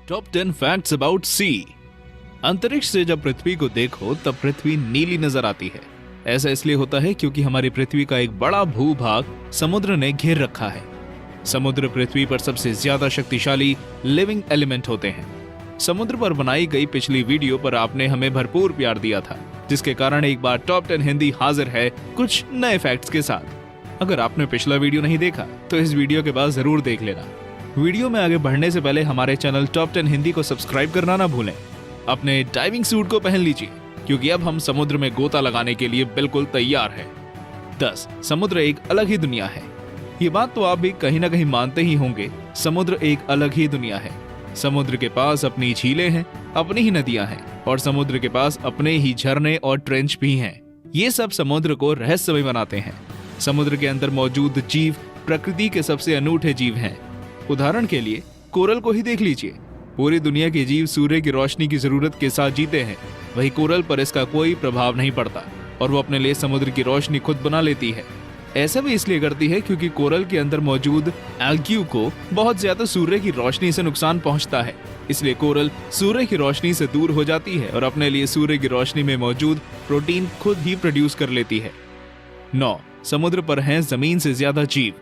Top 10 facts about C. अंतरिक्ष से जब पृथ्वी को देखो तब पृथ्वी नीली नजर आती है। ऐसा इसलिए होता है क्योंकि हमारी पृथ्वी का एक बड़ा भूभाग समुद्र ने घेर रखा है। समुद्र पृथ्वी पर सबसे ज्यादा शक्तिशाली लिविंग एलिमेंट होते हैं। समुद्र पर बनाई गई पिछली वीडियो पर आपने हमें भरपूर प्यार दिया था, जिसके कारण एक बार टॉप 10 हिंदी हाजिर है कुछ नए फैक्ट्स के साथ। अगर आपने पिछला वीडियो नहीं देखा तो इस वीडियो के बाद जरूर देख लेना। वीडियो में आगे बढ़ने से पहले हमारे चैनल टॉप 10 हिंदी को सब्सक्राइब करना ना भूलें। अपने डाइविंग सूट को पहन लीजिए क्योंकि अब हम समुद्र में गोता लगाने के लिए बिल्कुल तैयार हैं। 10. समुद्र एक अलग ही दुनिया है। ये बात तो आप भी कहीं ना कहीं मानते ही होंगे, समुद्र एक अलग ही दुनिया है। समुद्र के पास अपनी झीलें हैं, अपनी ही नदियां हैं और समुद्र के पास अपने ही झरने और ट्रेंच भी हैं। ये सब समुद्र को रहस्यमय बनाते हैं। समुद्र के अंदर मौजूद जीव प्रकृति के सबसे अनूठे जीव हैं। उदाहरण के लिए कोरल को ही देख लीजिए। पूरी दुनिया के जीव सूर्य की रोशनी की जरूरत के साथ जीते हैं, वही कोरल पर इसका कोई प्रभाव नहीं पड़ता और वो अपने लिए समुद्र की रोशनी खुद बना लेती है। ऐसा भी इसलिए करती है क्योंकि कोरल के अंदर मौजूद एल्ग्यू को बहुत ज्यादा सूर्य की रोशनी से नुकसान पहुंचता है, इसलिए कोरल सूर्य की रोशनी से दूर हो जाती है और अपने लिए सूर्य की रोशनी में मौजूद प्रोटीन खुद ही प्रोड्यूस कर लेती है। 9. समुद्र पर हैं जमीन से ज्यादा जीव।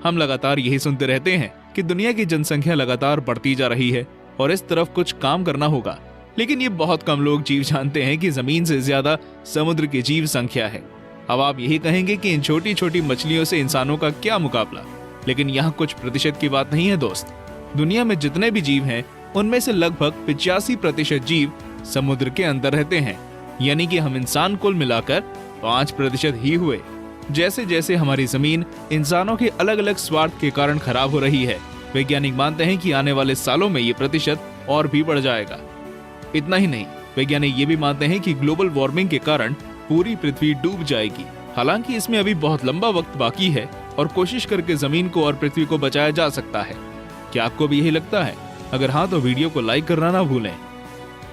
हम लगातार यही सुनते रहते हैं कि दुनिया की जनसंख्या लगातार बढ़ती जा रही है और इस तरफ कुछ काम करना होगा, लेकिन ये बहुत कम लोग जीव जानते हैं कि जमीन से ज्यादा समुद्र की जीव संख्या है। अब आप यही कहेंगे कि इन छोटी छोटी मछलियों से इंसानों का क्या मुकाबला, लेकिन यहाँ कुछ प्रतिशत की बात नहीं है दोस्त। दुनिया में जितने भी जीव हैं उनमें से लगभग 85% जीव समुद्र के अंदर रहते हैं, यानी कि हम इंसान कुल मिलाकर 5% ही हुए। जैसे जैसे हमारी जमीन इंसानों के अलग अलग स्वार्थ के कारण खराब हो रही है, वैज्ञानिक मानते हैं कि आने वाले सालों में ये प्रतिशत और भी बढ़ जाएगा। इतना ही नहीं, वैज्ञानिक ये भी मानते हैं कि ग्लोबल वार्मिंग के कारण पूरी पृथ्वी डूब जाएगी। हालांकि इसमें अभी बहुत लंबा वक्त बाकी है और कोशिश करके जमीन को और पृथ्वी को बचाया जा सकता है। क्या आपको भी यही लगता है? अगर हाँ तो वीडियो को लाइक करना ना भूलें।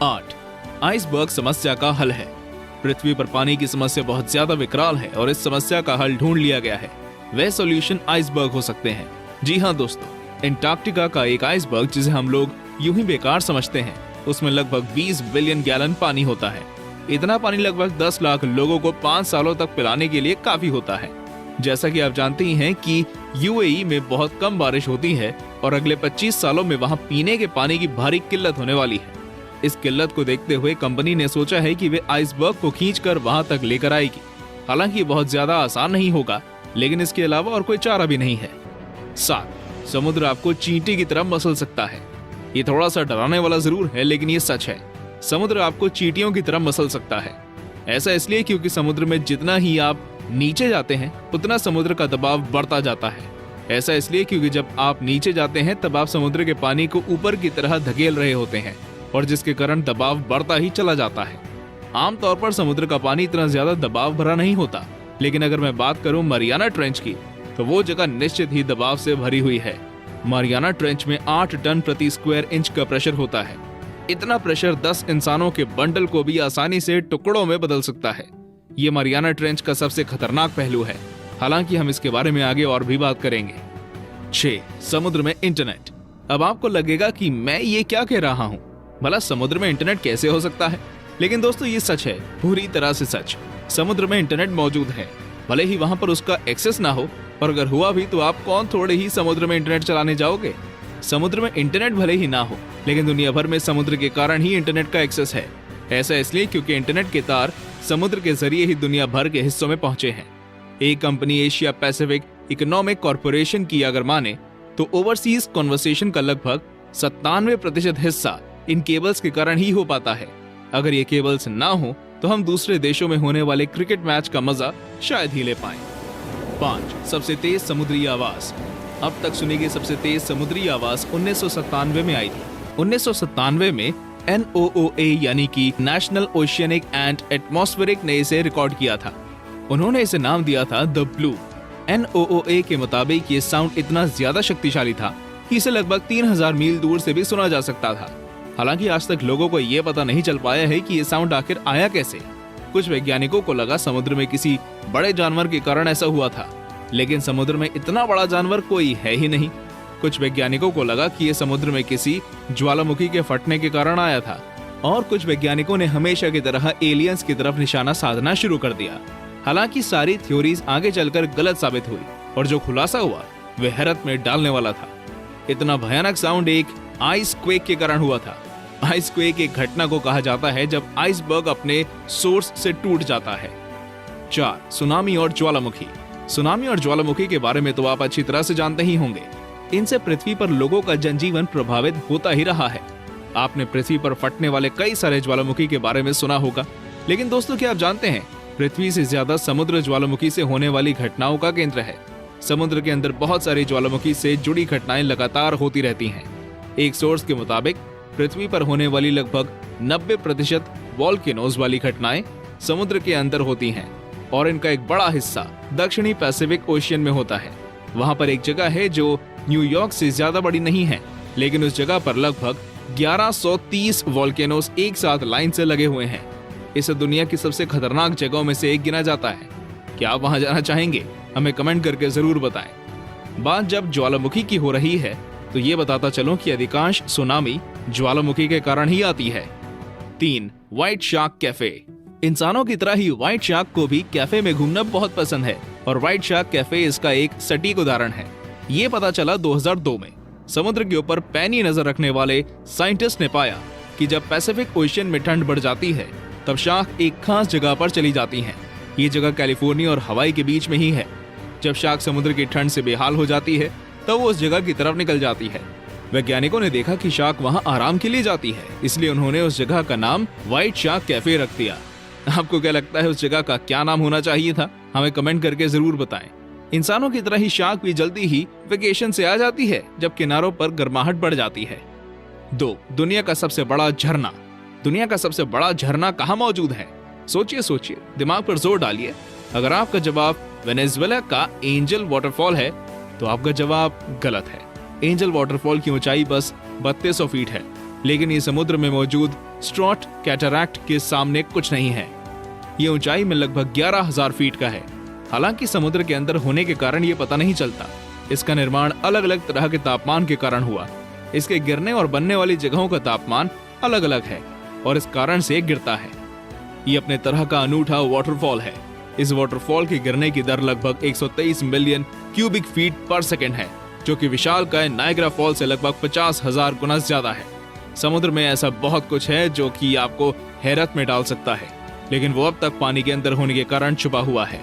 8. आइसबर्ग समस्या का हल है। पृथ्वी पर पानी की समस्या बहुत ज्यादा विकराल है और इस समस्या का हल ढूंढ लिया गया है। वह सॉल्यूशन आइसबर्ग हो सकते हैं। जी हाँ दोस्तों, एंटार्क्टिका का एक आइसबर्ग जिसे हम लोग यूं ही बेकार समझते हैं, उसमें लगभग 20 बिलियन गैलन पानी होता है। इतना पानी लगभग 10 लाख लोगों को 5 सालों तक पिलाने के लिए काफी होता है। जैसा कि आप जानते ही हैं कि यूएई में बहुत कम बारिश होती है और अगले 25 सालों में वहां पीने के पानी की भारी किल्लत होने वाली है। इस किल्लत को देखते हुए कंपनी ने सोचा है कि वे आइसबर्ग को खींचकर वहां तक लेकर आएगी। हालांकि ये बहुत ज्यादा आसान नहीं होगा, लेकिन इसके अलावा और कोई चारा भी नहीं है। 7. समुद्र आपको चींटी की तरह मसल सकता है। ये थोड़ा सा डराने वाला जरूर है, लेकिन ये सच है। समुद्र आपको चींटियों की तरह मसल सकता है। ऐसा इसलिए क्योंकि समुद्र में जितना ही आप नीचे जाते हैं उतना समुद्र का दबाव बढ़ता जाता है। ऐसा इसलिए क्योंकि जब आप नीचे जाते हैं तब आप समुद्र के पानी को ऊपर की तरह धकेल रहे होते हैं और जिसके कारण दबाव बढ़ता ही चला जाता है। आमतौर पर समुद्र का पानी इतना ज्यादा दबाव भरा नहीं होता, लेकिन अगर मैं बात करूं मरियाना ट्रेंच की तो वो जगह निश्चित ही दबाव से भरी हुई है। मरियाना ट्रेंच में 8 टन प्रति स्क्वायर इंच का प्रेशर होता है। इतना प्रेशर 10 इंसानों के बंडल को भी आसानी से टुकड़ों में बदल सकता है। ये मरियाना ट्रेंच का सबसे खतरनाक पहलू है। हालांकि हम इसके बारे में आगे और भी बात करेंगे। 6. समुद्र में इंटरनेट। अब आपको लगेगा कि मैं ये क्या कह रहा हूँ, भला समुद्र में इंटरनेट कैसे हो सकता है? लेकिन दोस्तों ये सच है, पूरी तरह से सच। समुद्र में इंटरनेट मौजूद है, भले ही वहां पर उसका एक्सेस ना हो, और अगर हुआ भी तो आप कौन थोड़े ही समुद्र में इंटरनेट चलाने जाओगे। समुद्र में इंटरनेट भले ही ना हो, लेकिन दुनिया भर में समुद्र के कारण ही इंटरनेट का एक्सेस है। ऐसा इसलिए क्योंकि इंटरनेट के तार समुद्र के जरिए ही दुनिया भर के हिस्सों में पहुंचे हैं। एक company Asia Pacific economic corporation की अगर माने तो ओवरसीज कन्वर्सेशन का लगभग 97% हिस्सा इन केबल्स के कारण ही हो पाता है। अगर ये केबल्स ना हो तो हम दूसरे देशों में होने वाले क्रिकेट मैच का मजा शायद ही ले पाएं। 5. सबसे तेज समुद्री आवाज। अब तक सुनी गई सबसे तेज समुद्री आवाज 1997 में आई थी। 1997 में NOOA यानी कि नेशनल ओशियनिक एंड एटमॉस्फेरिक ने इसे रिकॉर्ड किया था। उन्होंने इसे नाम दिया था द ब्लू। NOOA के मुताबिक ये साउंड इतना ज्यादा शक्तिशाली था कि इसे लगभग 3000 मील दूर से भी सुना जा सकता था। हालांकि आज तक लोगों को ये पता नहीं चल पाया है कि ये साउंड आखिर आया कैसे। कुछ वैज्ञानिकों को लगा समुद्र में किसी बड़े जानवर के कारण ऐसा हुआ था, लेकिन समुद्र में इतना बड़ा जानवर कोई है ही नहीं। कुछ वैज्ञानिकों को लगा कि ये समुद्र में किसी ज्वालामुखी के फटने के कारण आया था, और कुछ वैज्ञानिकों ने हमेशा की तरह एलियंस की तरफ निशाना साधना शुरू कर दिया। हालांकि सारी थ्योरीज आगे चलकर गलत साबित हुई और जो खुलासा हुआ वह हैरत में डालने वाला था। इतना भयानक साउंड एक आइस क्वेक के कारण हुआ था। आइस क्वेक एक घटना को कहा जाता है जब आइसबर्ग अपने सोर्स से टूट जाता है। 4. सुनामी और ज्वालामुखी। सुनामी और ज्वालामुखी के बारे में तो आप अच्छी तरह से जानते ही होंगे। इनसे पृथ्वी पर लोगों का जनजीवन प्रभावित होता ही रहा है। आपने पृथ्वी पर फटने वाले कई सारे ज्वालामुखी के बारे में सुना होगा, लेकिन दोस्तों क्या आप जानते हैं पृथ्वी से ज्यादा समुद्र ज्वालामुखी से होने वाली घटनाओं का केंद्र है। समुद्र के अंदर बहुत सारी ज्वालामुखी से जुड़ी घटनाएं लगातार होती रहती हैं। एक सोर्स के मुताबिक पृथ्वी पर होने वाली लगभग 90% वॉल्केनोज वाली घटनाएं समुद्र के अंदर होती हैं और इनका एक बड़ा हिस्सा दक्षिणी पैसिफिक ओशियन में होता है। वहां पर एक जगह है जो न्यूयॉर्क से ज्यादा बड़ी नहीं है, लेकिन उस जगह पर लगभग 1130 वॉल्केनोज एक साथ लाइन से लगे हुए हैं। इसे दुनिया की सबसे खतरनाक जगहों में से एक गिना जाता है। क्या आप वहां जाना चाहेंगे? हमें कमेंट करके जरूर बताएं। बात जब ज्वालामुखी की हो रही है तो ये बताता चलो कि अधिकांश सुनामी ज्वालामुखी के कारण ही आती है। 3. White shark cafe. इंसानों की तरह ही व्हाइट शार्क को भी कैफे में घूमना बहुत पसंद है और व्हाइट शार्क कैफे इसका एक सटीक उदाहरण है। ये पता चला 2002 में। समुद्र के ऊपर पैनी नजर रखने वाले साइंटिस्ट ने पाया कि जब पैसिफिक ओशियन में ठंड बढ़ जाती है तब शार्क एक खास जगह पर चली जाती हैं। ये जगह कैलिफोर्निया और हवाई के बीच में ही है। जब शार्क समुद्र की ठंड से बेहाल हो जाती है तब वो उस जगह की तरफ निकल जाती है। वैज्ञानिकों ने देखा कि शार्क वहां आराम के लिए जाती है, इसलिए उन्होंने उस जगह का नाम व्हाइट शार्क कैफे रख दिया। आपको क्या लगता है उस जगह का क्या नाम होना चाहिए था? हमें कमेंट करके जरूर बताएं। इंसानों की तरह ही शार्क भी जल्दी ही वेकेशन से आ जाती है जब किनारों पर गर्माहट बढ़ जाती है। 2. दुनिया का सबसे बड़ा झरना। दुनिया का सबसे बड़ा झरना कहाँ मौजूद है? सोचिए, दिमाग पर जोर डालिए। अगर आपका जवाब वेनेजुएला का एंजल वाटरफॉल है तो आपका जवाब गलत है। एंजल वाटरफॉल की ऊंचाई बस 3200 फीट है, लेकिन ये समुद्र में मौजूद स्ट्रॉट कैटरैक्ट के सामने कुछ नहीं है। ये ऊंचाई में लगभग 11,000 फीट का है। हालांकि समुद्र के अंदर होने के कारण ये पता नहीं चलता। इसका निर्माण अलग अलग तरह के तापमान के कारण हुआ। इसके गिरने और बनने वाली जगहों का तापमान अलग अलग है और इस कारण से गिरता है। ये अपने तरह का अनूठा वाटरफॉल है। इस वाटरफॉल के गिरने की दर लगभग 123 मिलियन क्यूबिक फीट पर सेकेंड है, जो कि विशालकाय नायग्रा फॉल से लगभग 50,000 गुना ज्यादा है। समुद्र में ऐसा बहुत कुछ है जो कि आपको हैरत में डाल सकता है, लेकिन वो अब तक पानी के अंदर होने के कारण छुपा हुआ है।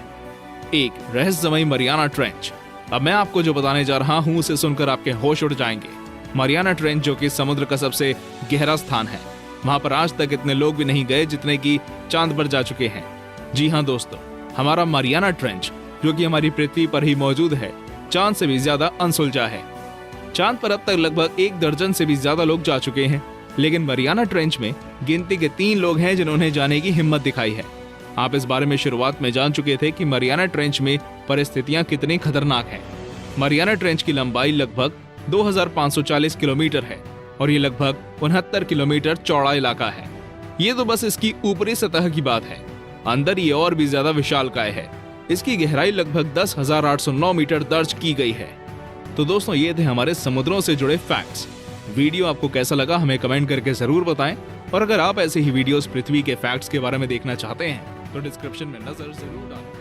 1. रहस्यमयी मरियाना ट्रेंच। अब मैं आपको जो बताने जा रहा हूँ उसे सुनकर आपके होश उड़ जाएंगे। मरियाना ट्रेंच जो कि समुद्र का सबसे गहरा स्थान है, वहां पर आज तक इतने लोग भी नहीं गए जितने की चांद पर जा चुके हैं। जी हाँ दोस्तों, हमारा मरियाना ट्रेंच जो कि हमारी पृथ्वी पर ही मौजूद है, चांद से भी ज्यादा अनसुलझा है। चांद पर अब तक लगभग 1 दर्जन से भी ज्यादा लोग जा चुके हैं, लेकिन मरियाना ट्रेंच में गिनती के 3 लोग हैं जिन्होंने जाने की हिम्मत दिखाई है। आप इस बारे में शुरुआत में जान चुके थे कि मरियाना ट्रेंच में परिस्थितियां कितनी खतरनाक हैं। मरियाना ट्रेंच की लंबाई लगभग 2540 किलोमीटर है और ये लगभग 69 किलोमीटर चौड़ा इलाका है। ये तो बस इसकी ऊपरी सतह की बात है। अंदर ये और भी ज्यादा विशालकाय है। इसकी गहराई लगभग 10,809 मीटर दर्ज की गई है। तो दोस्तों, ये थे हमारे समुद्रों से जुड़े फैक्ट्स। वीडियो आपको कैसा लगा हमें कमेंट करके जरूर बताएं, और अगर आप ऐसे ही वीडियोस पृथ्वी के फैक्ट्स के बारे में देखना चाहते हैं तो डिस्क्रिप्शन में नजर जरूर डालें।